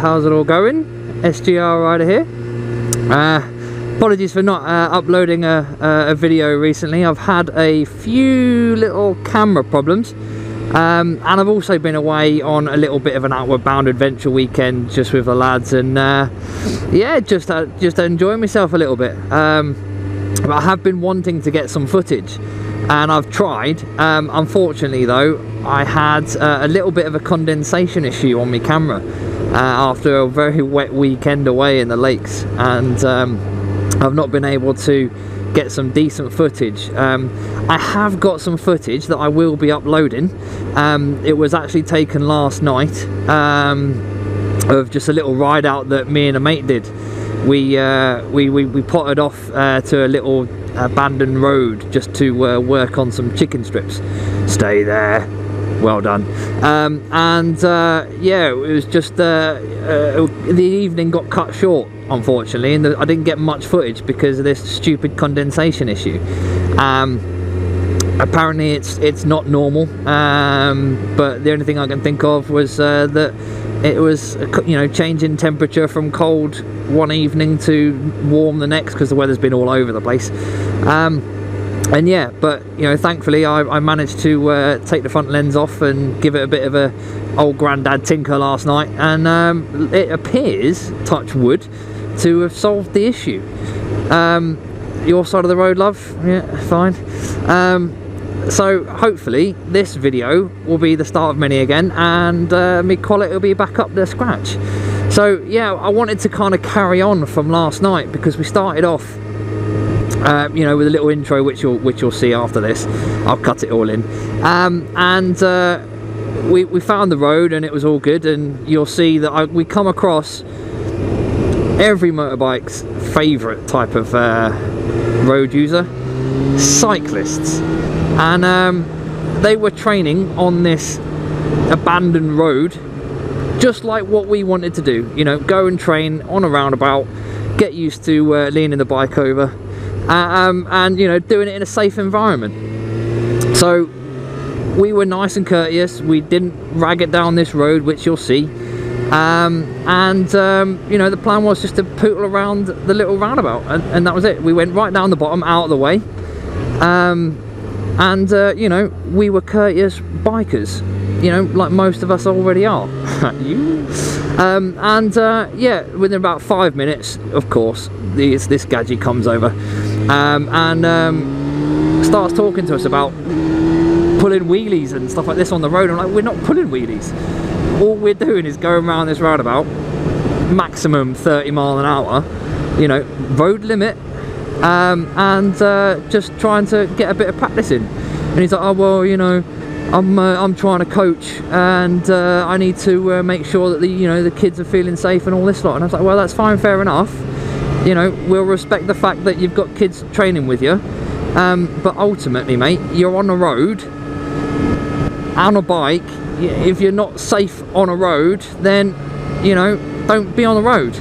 how's it all going? SGR Rider here. Apologies for not uploading a video recently. I've had a few little camera problems, and I've also been away on a little bit of an outward bound adventure weekend just with the lads, and yeah, just enjoying myself a little bit. But I have been wanting to get some footage, and I've tried. Unfortunately though, I had a little bit of a condensation issue on my camera after a very wet weekend away in the lakes, and I've not been able to get some decent footage. I have got some footage that I will be uploading. It was actually taken last night of just a little ride out that me and a mate did. We potted off to a little abandoned road just to work on some chicken strips. Stay there. Well done. Yeah, it was just the evening got cut short, unfortunately, and I didn't get much footage because of this stupid condensation issue. Apparently it's not normal, but the only thing I can think of was that it was, you know, changing temperature from cold one evening to warm the next, because the weather's been all over the place. And yeah, but you know, thankfully I managed to take the front lens off and give it a bit of a old granddad tinker last night, and it appears, touch wood, to have solved the issue. Your side of the road, love? Yeah, fine. So hopefully this video will be the start of many again, and my quality will be back up to scratch. So yeah, I wanted to kind of carry on from last night, because we started off you know, with a little intro which you'll see after this. I'll cut it all in, and we found the road and it was all good, and you'll see that we come across every motorbike's favourite type of road user, cyclists, and they were training on this abandoned road just like what we wanted to do, you know, go and train on a roundabout, get used to leaning the bike over, and you know, doing it in a safe environment. So we were nice and courteous, we didn't rag it down this road, which you'll see, and you know, the plan was just to pootle around the little roundabout, and that was it. We went right down the bottom, out of the way, and you know, we were courteous bikers, you know, like most of us already are. You? Yeah, within about 5 minutes, of course, this gadget comes over and starts talking to us about pulling wheelies and stuff like this on the road. I'm like, we're not pulling wheelies. All we're doing is going around this roundabout, maximum 30 miles an hour, you know, road limit, and just trying to get a bit of practice in. And he's like, oh well, you know, I'm trying to coach, and I need to make sure that the kids are feeling safe and all this lot. And I was like, well, that's fine, fair enough. You know, we'll respect the fact that you've got kids training with you, but ultimately, mate, you're on the road on a bike. If you're not safe on a road, then you know, don't be on the road.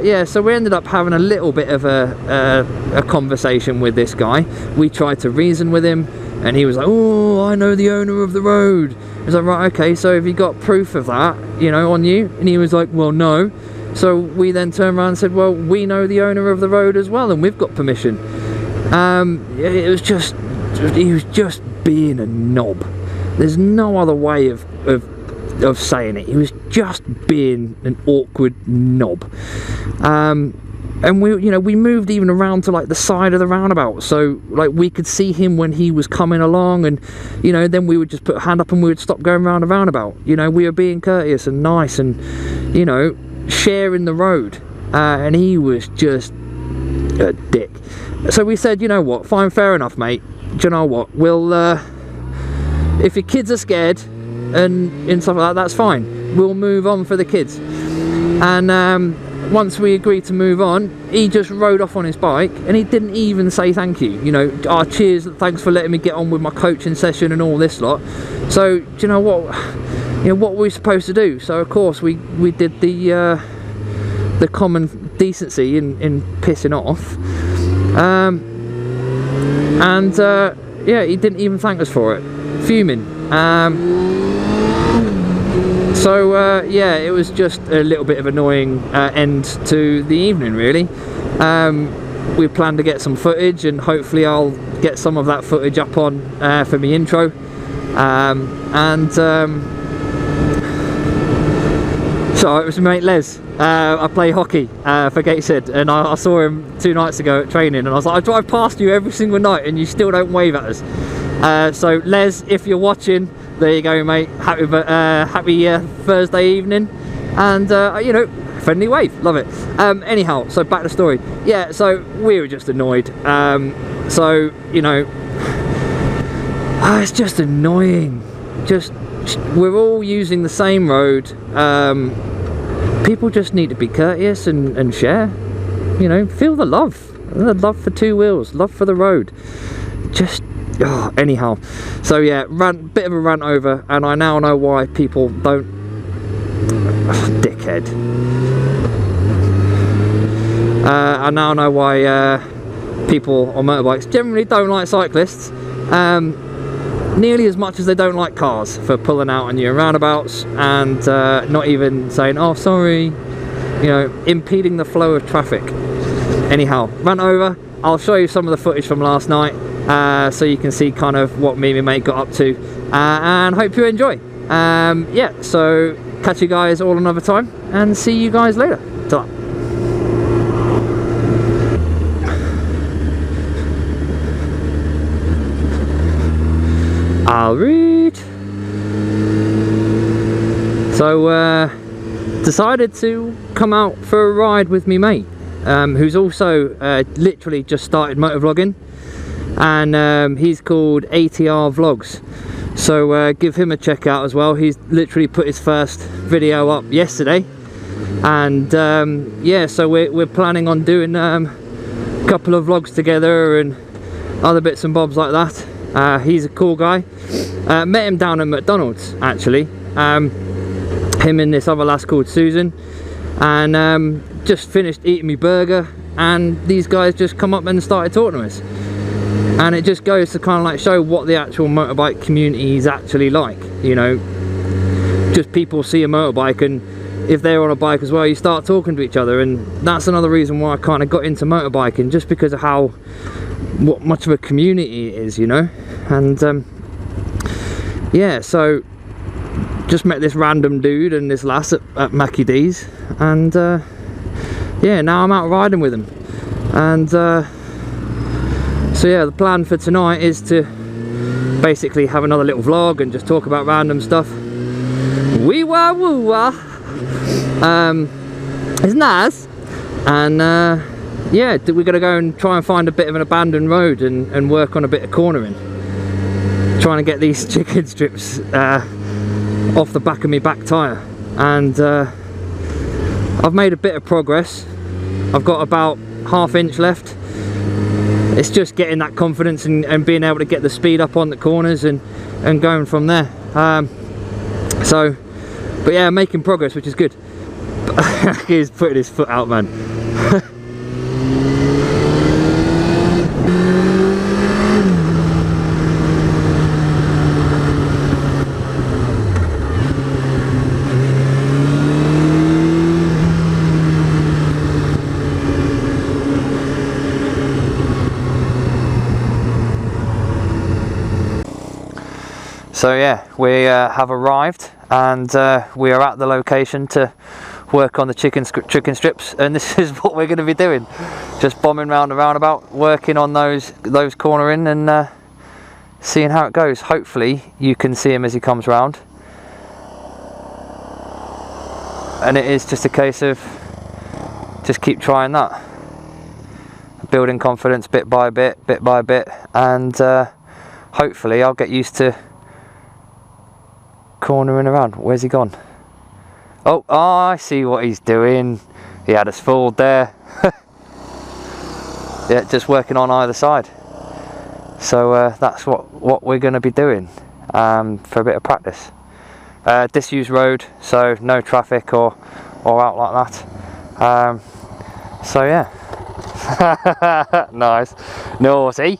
Yeah, so we ended up having a little bit of a conversation with this guy. We tried to reason with him, and he was like, oh, I know the owner of the road. I was like, right, okay, so have you got proof of that, you know, on you? And he was like, well, no. So we then turned around and said, well, we know the owner of the road as well, and we've got permission. It was just, he was just being a knob. There's no other way of saying it. He was just being an awkward knob. And we moved even around to like the side of the roundabout, so like we could see him when he was coming along, and you know, then we would just put a hand up and we would stop going around the roundabout. You know, we were being courteous and nice, and you know, sharing the road, and he was just a dick. So we said, you know what, fine, fair enough, mate. Do you know what, we'll if your kids are scared and stuff like that, that's fine, we'll move on for the kids. And once we agreed to move on, he just rode off on his bike, and he didn't even say thank you. You know, cheers, thanks for letting me get on with my coaching session and all this lot. So do you know what, you know, what were we supposed to do? So of course we did the common decency in pissing off, yeah, he didn't even thank us for it. Fuming. So yeah, it was just a little bit of annoying end to the evening, really. We plan to get some footage, and hopefully I'll get some of that footage up on for my intro. So it was my mate Les. I play hockey for Gateshead, and I saw him 2 nights ago at training, and I was like, I drive past you every single night and you still don't wave at us. So Les, if you're watching, there you go, mate. Happy Thursday evening, and you know, friendly wave, love it. Anyhow, so back to the story. Yeah, so we were just annoyed. So you know, it's just annoying. Just we're all using the same road. People just need to be courteous and share. You know, feel the love for 2 wheels, love for the road. Just anyhow. So yeah, bit of a rant over, and I now know why people don't. Dickhead. I now know why people on motorbikes generally don't like cyclists nearly as much as they don't like cars for pulling out on you in roundabouts and not even saying, oh sorry, you know, impeding the flow of traffic. Anyhow, rant over. I'll show you some of the footage from last night so you can see kind of what me and my mate got up to, and hope you enjoy. Yeah, so catch you guys all another time and see you guys later. Ta-ra. I'll read. So decided to come out for a ride with me mate, who's also literally just started motovlogging, and he's called ATR Vlogs. So give him a check out as well. He's literally put his first video up yesterday, and yeah, so we're planning on doing a couple of vlogs together and other bits and bobs like that. He's a cool guy. Met him down at McDonald's actually. Him and this other lass called Susan, and just finished eating me burger, and these guys just come up and started talking to us. And it just goes to kind of like show what the actual motorbike community is actually like. You know, just people see a motorbike, and if they're on a bike as well, you start talking to each other. And that's another reason why I kind of got into motorbiking, just because of what much of a community it is, you know. And yeah, so just met this random dude and this lass at Mackie D's, and yeah, now I'm out riding with him. And so yeah, the plan for tonight is to basically have another little vlog and just talk about random stuff. Wee wah woo wah. It's nice. And yeah, we're gonna go and try and find a bit of an abandoned road and work on a bit of cornering, trying to get these chicken strips off the back of my back tyre. And I've made a bit of progress. I've got about ½ inch left. It's just getting that confidence and being able to get the speed up on the corners and going from there. So, but yeah, making progress, which is good. He's putting his foot out, man. So yeah, we have arrived, and we are at the location to work on the chicken strips, and this is what we're going to be doing. Just bombing round and roundabout, working on those cornering and seeing how it goes. Hopefully you can see him as he comes round, and it is just a case of just keep trying that, building confidence bit by bit, and hopefully I'll get used to cornering around. Where's he gone? Oh, I see what he's doing. He had us fooled there. Yeah, just working on either side. So that's what we're going to be doing for a bit of practice. Disused road, so no traffic or out like that. So yeah. Nice. Naughty.